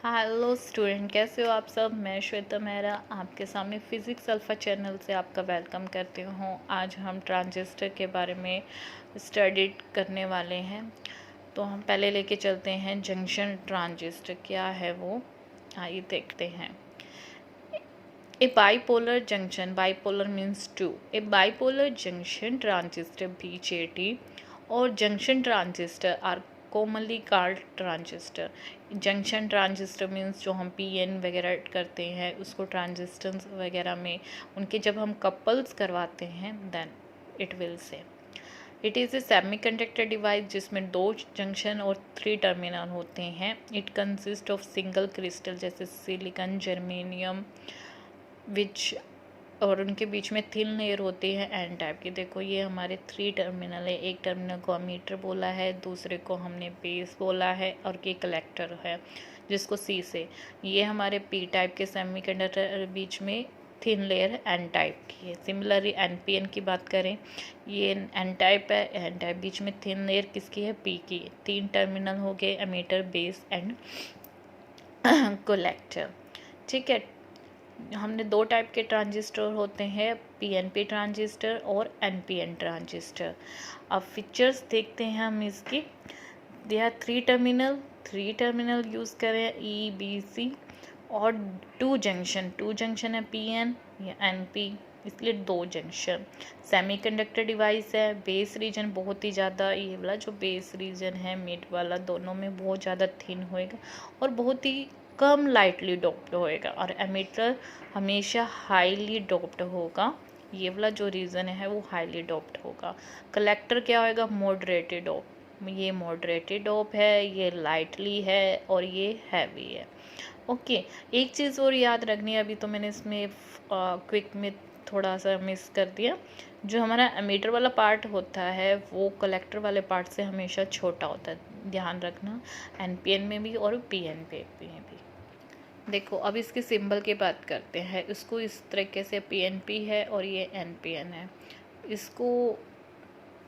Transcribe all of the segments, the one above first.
Hello student, कैसे हो आप सब। मैं श्वेता मेहरा आपके सामने फिज़िक्स अल्फ़ा चैनल से आपका वेलकम करती हूँ। आज हम ट्रांजिस्टर के बारे में स्टडी करने वाले हैं। तो हम पहले लेके चलते हैं जंक्शन ट्रांजिस्टर क्या है वो, आइए देखते हैं। A bipolar junction, bipolar means two, a bipolar junction transistor BJT और junction transistor are commonly called transistor. Junction transistor means जो हम PN वगैरह करते हैं उसको ट्रांजिस्टर्स वगैरह में उनके जब हम कपल्स करवाते हैं then it will say it is a semiconductor device जिसमें 2 जंक्शन और 3 टर्मिनल होते हैं। It consist of single crystal जैसे सिलिकॉन, जर्मेनियम विच और उनके बीच में थिन लेयर होती है एन टाइप की। देखो ये हमारे 3 टर्मिनल है। एक टर्मिनल को अमीटर बोला है, दूसरे को हमने बेस बोला है और ये कलेक्टर है जिसको C से। ये हमारे P टाइप के सेमीकंडक्टर बीच में थिन लेयर एन टाइप की है। सिमिलरली NPN की बात करें, ये एन टाइप है, एन टाइप बीच में थिन लेयर किसकी है, P की। 3 टर्मिनल हो गए, अमीटर, बेस एंड कलेक्टर। ठीक है, हमने 2 टाइप के ट्रांजिस्टर होते हैं, PNP ट्रांजिस्टर और NPN ट्रांजिस्टर। अब फीचर्स देखते हैं हम इसकी। दे आर 3 टर्मिनल यूज़ करें EBC और 2 जंक्शन है PN या NP, इसलिए 2 जंक्शन। सेमीकंडक्टर डिवाइस है। बेस रीजन बहुत ही ज़्यादा, ये वाला जो बेस रीजन है मिड वाला, दोनों में बहुत ज़्यादा थिन होएगा और बहुत ही कम लाइटली डोप्ड होएगा। और एमीटर हमेशा हाईली डोप्ड होगा। ये वाला जो रीज़न है वो हाईली डोप्ड होगा। कलेक्टर क्या होएगा, मॉडरेटेड डोप। ये मॉडरेटेड डोप है, ये लाइटली है और ये हैवी है। ओके, एक चीज़ और याद रखनी है, अभी तो मैंने इसमें क्विक में थोड़ा सा मिस कर दिया। जो हमारा एमीटर वाला पार्ट होता है वो कलेक्टर वाले पार्ट से हमेशा छोटा होता है, ध्यान रखना। NPN में भी और PNP में भी। देखो अब इसके सिंबल की बात करते हैं। इसको इस तरीके से PNP है और ये NPN है। इसको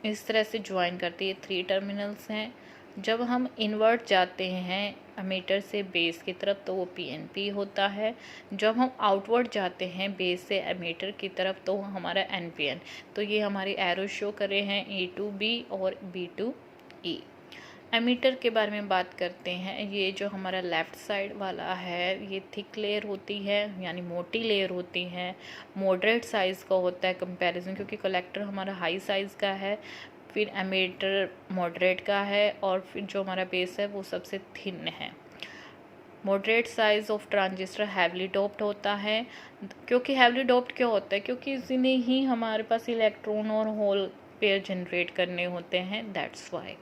इस तरह से ज्वाइन करती है। 3 टर्मिनल्स हैं। जब हम इन्वर्ट जाते हैं एमीटर से बेस की तरफ तो वो PNP होता है। जब हम आउटवर्ड जाते हैं बेस से एमीटर की तरफ तो वो हमारा NPN। तो ये हमारी एरो शो कर रहे हैं E to B और B to E। एमीटर के बारे में बात करते हैं। ये जो हमारा लेफ़्ट साइड वाला है ये थिक लेयर होती है, यानी मोटी लेयर होती है। मॉडरेट साइज़ का होता है कंपैरिजन, क्योंकि कलेक्टर हमारा हाई साइज़ का है, फिर एमीटर मॉडरेट का है और फिर जो हमारा बेस है वो सबसे थिन है। Moderate size of transistor heavily doped होता है। क्योंकि हैवली डोप्ड क्यों होता है, क्योंकि इसमें ही हमारे पास इलेक्ट्रॉन और होल पेयर जनरेट करने होते हैं, that's why.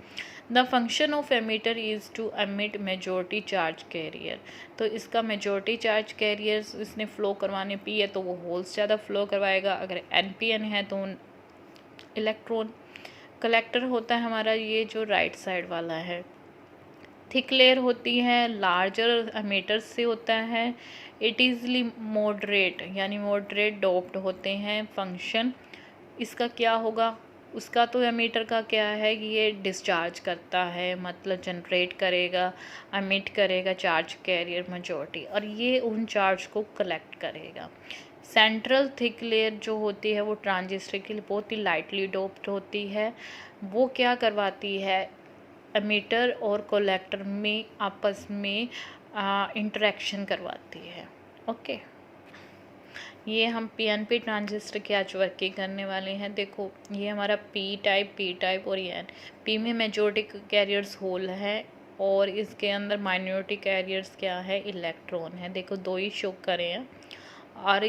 The function of emitter is to emit majority charge carrier. तो इसका मेजॉरिटी चार्ज कैरियर इसने फ्लो करवाने P है तो वो होल्स ज़्यादा फ्लो करवाएगा, अगर NPN है तो इलेक्ट्रॉन। कलेक्टर होता है हमारा ये जो राइट साइड वाला है। थिक लेयर होती है, लार्जर एमीटर से होता है। इट इज़ली मॉडरेट, यानी मॉडरेट डोप्ड होते हैं। फंक्शन इसका क्या होगा, उसका तो एमीटर का क्या है कि ये डिस्चार्ज करता है, मतलब जनरेट करेगा, एमिट करेगा चार्ज कैरियर मेजॉरिटी, और ये उन चार्ज को कलेक्ट करेगा। सेंट्रल थिक लेयर जो होती है वो ट्रांजिस्टर के लिए बहुत ही लाइटली डोप्ड होती है। वो क्या करवाती है, एमीटर और कलेक्टर में आपस में इंटरेक्शन करवाती है। ओके, ये हम PNP ट्रांजिस्टर की आज वर्किंग करने वाले हैं। देखो ये हमारा P टाइप और ये P में मेजॉरिटी कैरियर्स होल है और इसके अंदर माइनॉरिटी कैरियर्स क्या है, इलेक्ट्रॉन है। देखो 2 ही शो करे हैं। और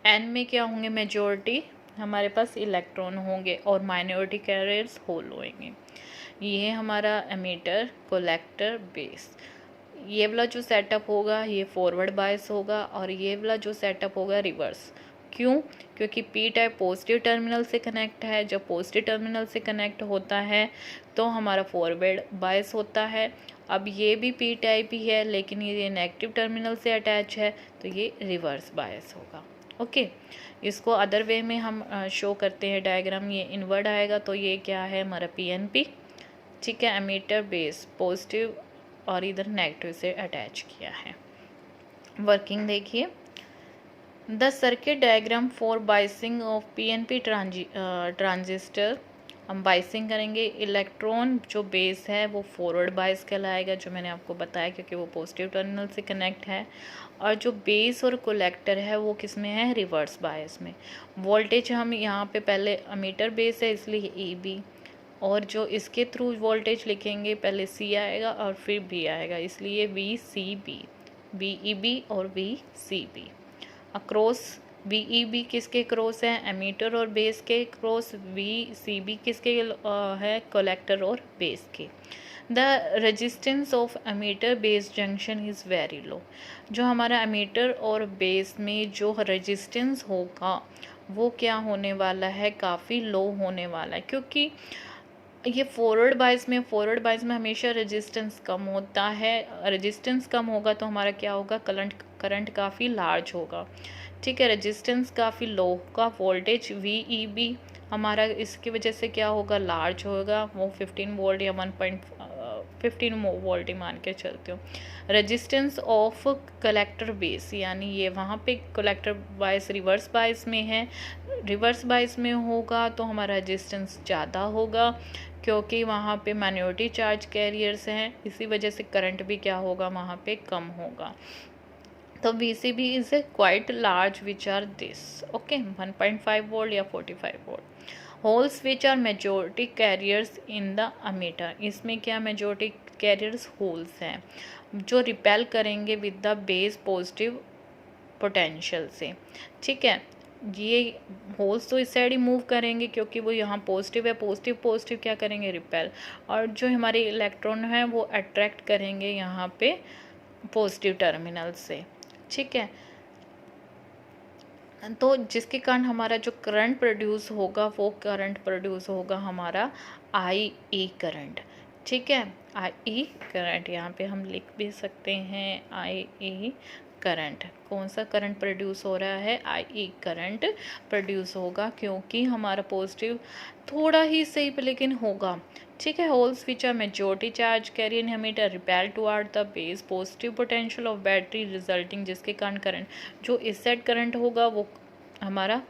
N में क्या होंगे, मेजॉरिटी हमारे पास इलेक्ट्रॉन होंगे और माइनॉरिटी कैरियर्स होल होंगे। ये हमारा एमीटर, कलेक्टर, बेस। ये वाला जो सेटअप होगा ये फॉरवर्ड बायस होगा और ये वाला जो सेटअप होगा रिवर्स। क्यों, क्योंकि P टाइप पॉजिटिव टर्मिनल से कनेक्ट है। जब पॉजिटिव टर्मिनल से कनेक्ट होता है तो हमारा फॉरवर्ड बायस होता है। अब ये भी P टाइप ही है लेकिन ये नेगेटिव टर्मिनल से अटैच है तो ये रिवर्स बायस होगा। ओके, इसको अदर वे में हम शो करते हैं डायग्राम। ये इनवर्ड आएगा तो ये क्या है हमारा PNP। ठीक है, एमीटर बेस पॉजिटिव और इधर नेगेटिव से अटैच किया है। वर्किंग देखिए, the circuit diagram for biasing of PNP transistor. हम बाइसिंग करेंगे, इलेक्ट्रॉन जो बेस है वो फॉरवर्ड बाइस कहलाएगा, जो मैंने आपको बताया क्योंकि वो पॉजिटिव टर्मिनल से कनेक्ट है, और जो बेस और कलेक्टर है वो किस में है, रिवर्स बायस में। वोल्टेज हम यहाँ पे पहले अमीटर बेस है इसलिए ए बी, और जो इसके थ्रू वोल्टेज लिखेंगे पहले सी आएगा और फिर बी आएगा, इसलिए V C B, B E B और V C B. Across V E B किसके क्रॉस है, एमीटर और बेस के क्रॉस, वी सी बी किसके है, कलेक्टर और बेस के। The resistance of emitter base junction is very low. जो हमारा एमीटर और बेस में जो रेजिस्टेंस होगा वो क्या होने वाला है, काफ़ी लो होने वाला है, क्योंकि ये फॉरवर्ड बायस में हमेशा रेजिस्टेंस कम होता है। रेजिस्टेंस कम होगा तो हमारा क्या होगा, करंट काफ़ी लार्ज होगा। ठीक है, रेजिस्टेंस काफ़ी लो होगा, वोल्टेज वी ई बी हमारा इसकी वजह से क्या होगा, लार्ज होगा, वो 15 वोल्ट या 1.15 वोल्ट ही मान के चलते हो। रेजिस्टेंस ऑफ कलेक्टर बेस, यानी ये वहाँ पे कलेक्टर बायस रिवर्स बायस में है, रिवर्स बायस में होगा तो हमारा रेजिस्टेंस ज़्यादा होगा, क्योंकि वहाँ पे माइनॉरिटी चार्ज कैरियर्स हैं, इसी वजह से करंट भी क्या होगा, वहाँ पे कम होगा। तो VCB is a quite large which are this, okay, 1.5 volt या 45 volt. Holes which are majority carriers in the emitter, इसमें क्या मेजोरिटी कैरियर्स होल्स हैं जो रिपेल करेंगे with the base positive potential से। ठीक है, ये होल्स तो इस साइड ही मूव करेंगे क्योंकि वो यहाँ पॉजिटिव है, पॉजिटिव क्या करेंगे, रिपेल, और जो हमारे इलेक्ट्रॉन हैं वो अट्रैक्ट करेंगे यहाँ पे पॉजिटिव टर्मिनल से। ठीक है, तो जिसके कारण हमारा जो करंट प्रोड्यूस होगा वो करंट प्रोड्यूस होगा हमारा आई ई करंट। ठीक है, आई ई करंट, यहाँ पे हम लिख भी सकते हैं आई ई करंट। कौन सा करंट प्रोड्यूस हो रहा है, आई ई करंट प्रोड्यूस होगा, क्योंकि हमारा पॉजिटिव थोड़ा ही सही पे लेकिन होगा। ठीक है, holes which are majority charge carry in emitter repel toward the base positive potential of battery resulting, जिसके कारण करंट जो इस साइड करंट होगा वो हमारा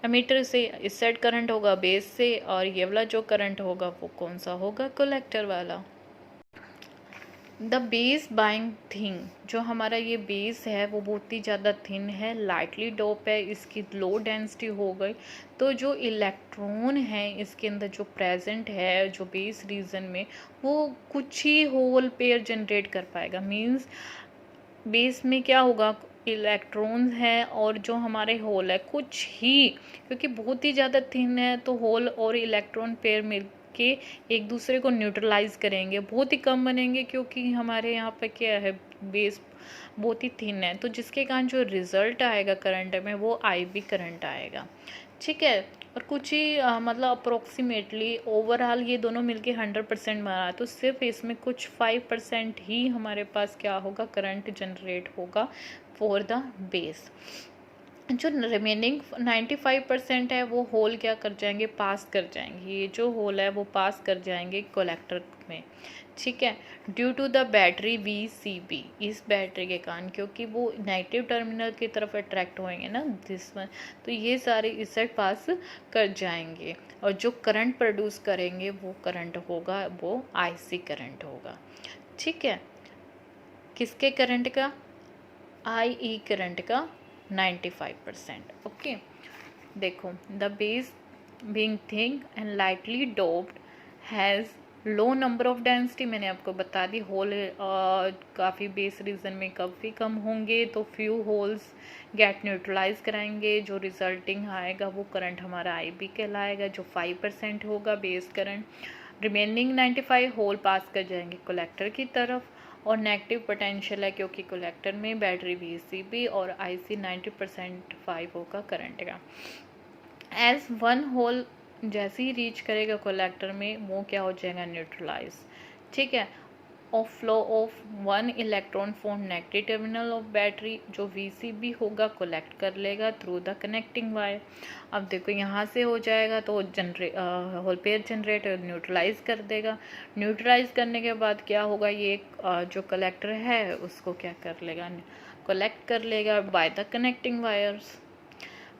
एमीटर से, इस साइड करंट होगा बेस से, और ये वाला जो करंट होगा वो कौन सा होगा, कलेक्टर वाला। द बेस बाइंग थिंग, जो हमारा ये बेस है वो बहुत ही ज़्यादा थिन है, लाइटली डोप है, इसकी लो डेंसिटी हो गई, तो जो इलेक्ट्रॉन है इसके अंदर जो प्रेजेंट है जो बेस रीजन में, वो कुछ ही होल पेयर जनरेट कर पाएगा। मींस बेस में क्या होगा, इलेक्ट्रॉन्स हैं और जो हमारे होल है कुछ ही, क्योंकि बहुत ही ज़्यादा थिन है तो होल और इलेक्ट्रॉन पेयर मिल के एक दूसरे को न्यूट्रलाइज करेंगे, बहुत ही कम बनेंगे, क्योंकि हमारे यहाँ पे क्या है, बेस बहुत ही थिन है, तो जिसके कारण जो रिजल्ट आएगा करंट में वो आई बी करंट आएगा। ठीक है, और कुछ ही मतलब अप्रोक्सीमेटली ओवरऑल ये दोनों मिलके 100% बना, तो सिर्फ इसमें कुछ 5% ही हमारे पास क्या होगा, करंट जनरेट होगा फॉर द बेस। जो रिमेनिंग 95% है वो होल क्या कर जाएंगे, पास कर जाएंगे, ये जो होल है वो पास कर जाएंगे कलेक्टर में। ठीक है, due to the battery V C B, इस बैटरी के कारण, क्योंकि वो नेगेटिव टर्मिनल की तरफ अट्रैक्ट होएंगे ना दिस में, तो ये सारे इस साइड पास कर जाएंगे, और जो करंट प्रोड्यूस करेंगे वो करंट होगा, वो आईसी करंट होगा। ठीक है, किसके करंट का, आई ई करंट का 95%। ओके, देखो, the base being thin and lightly doped has low number of density, मैंने आपको बता दी, होल काफ़ी बेस रीजन में काफ़ी कम होंगे, तो फ्यू होल्स गेट न्यूट्रलाइज कराएंगे, जो रिजल्टिंग आएगा वो करंट हमारा आई बी कहलाएगा, जो 5% होगा बेस करंट। रिमेनिंग 95 होल पास कर जाएंगे कलेक्टर की तरफ, और नेगेटिव पोटेंशियल है क्योंकि कलेक्टर में बैटरी VCB और IC 90% 5 होगा करंट का। एज वन होल जैसे ही रीच करेगा कलेक्टर में वो क्या हो जाएगा, न्यूट्रलाइज। ठीक है, of flow of 1 electron from negative terminal of battery, जो VCB होगा कलेक्ट कर लेगा थ्रू द कनेक्टिंग वायर। अब देखो यहाँ से हो जाएगा तो होल पेयर जनरेटर न्यूट्रलाइज कर देगा। न्यूट्रलाइज करने के बाद क्या होगा, ये जो कलेक्टर है उसको क्या कर लेगा, कलेक्ट कर लेगा by the connecting wires.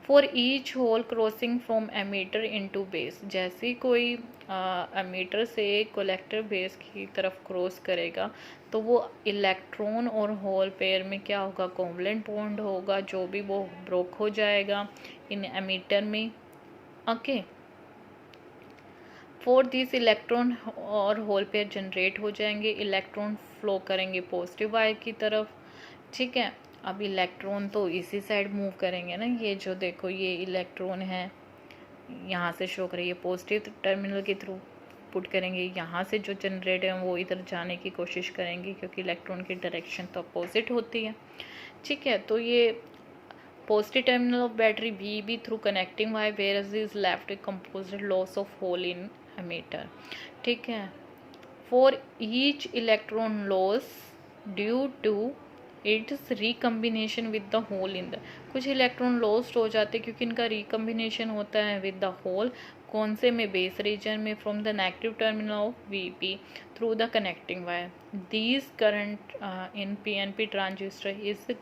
For each hole crossing from emitter into base, जैसे ही कोई एमीटर से कलेक्टर बेस की तरफ क्रॉस करेगा तो वो इलेक्ट्रॉन और होल पेयर में क्या होगा, कोवलेंट बॉन्ड होगा, जो भी वो ब्रोक हो जाएगा इन एमीटर में। ओके, फॉर दिस इलेक्ट्रॉन और होल पेयर जनरेट हो जाएंगे, इलेक्ट्रॉन फ्लो करेंगे पॉजिटिव वायर की तरफ। ठीक है, अब इलेक्ट्रॉन तो इसी साइड मूव करेंगे ना, ये जो देखो ये इलेक्ट्रॉन है यहाँ से शो करेंगे पॉजिटिव टर्मिनल के थ्रू पुट करेंगे, यहाँ से जो जनरेट है वो इधर जाने की कोशिश करेंगे क्योंकि इलेक्ट्रॉन की डायरेक्शन तो अपोजिट होती है। ठीक है, तो ये positive terminal of battery VB through connecting wire where is left composite loss of hole in emitter. ठीक है, for each electron loss due to its recombination with the hole in the, कुछ electron lost हो जाते क्योंकि इनका recombination होता है with the whole, कौन से में, बेस रीजन में, from the negative terminal of VP through the connecting wire. These current in PNP transistor is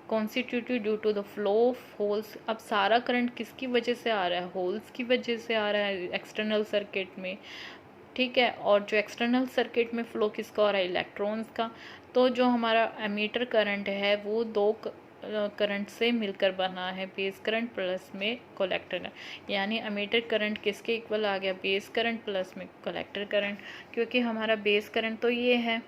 constituted due to the flow of holes. अब सारा करंट किसकी वजह से आ रहा है, होल्स की वजह से आ रहा है एक्सटर्नल सर्किट में। ठीक है, और जो एक्सटर्नल सर्किट में फ्लो किसका हो रहा है, इलेक्ट्रॉन्स का। तो जो हमारा एमीटर करंट है वो दो करंट से मिलकर बना है, बेस करंट प्लस में कलेक्टर, यानी एमीटर करंट किसके इक्वल आ गया, बेस करंट प्लस में कलेक्टर करंट, क्योंकि हमारा बेस करंट तो ये है,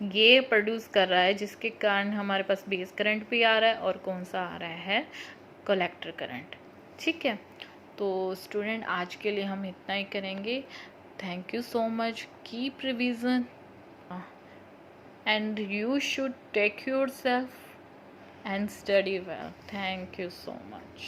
ये प्रोड्यूस कर रहा है जिसके कारण हमारे पास बेस करंट भी आ रहा है और कौन सा आ रहा है, कलेक्टर करंट। ठीक है, तो स्टूडेंट आज के लिए हम इतना ही करेंगे। Thank you so much, keep revision and you should take yourself and study well. Thank you so much.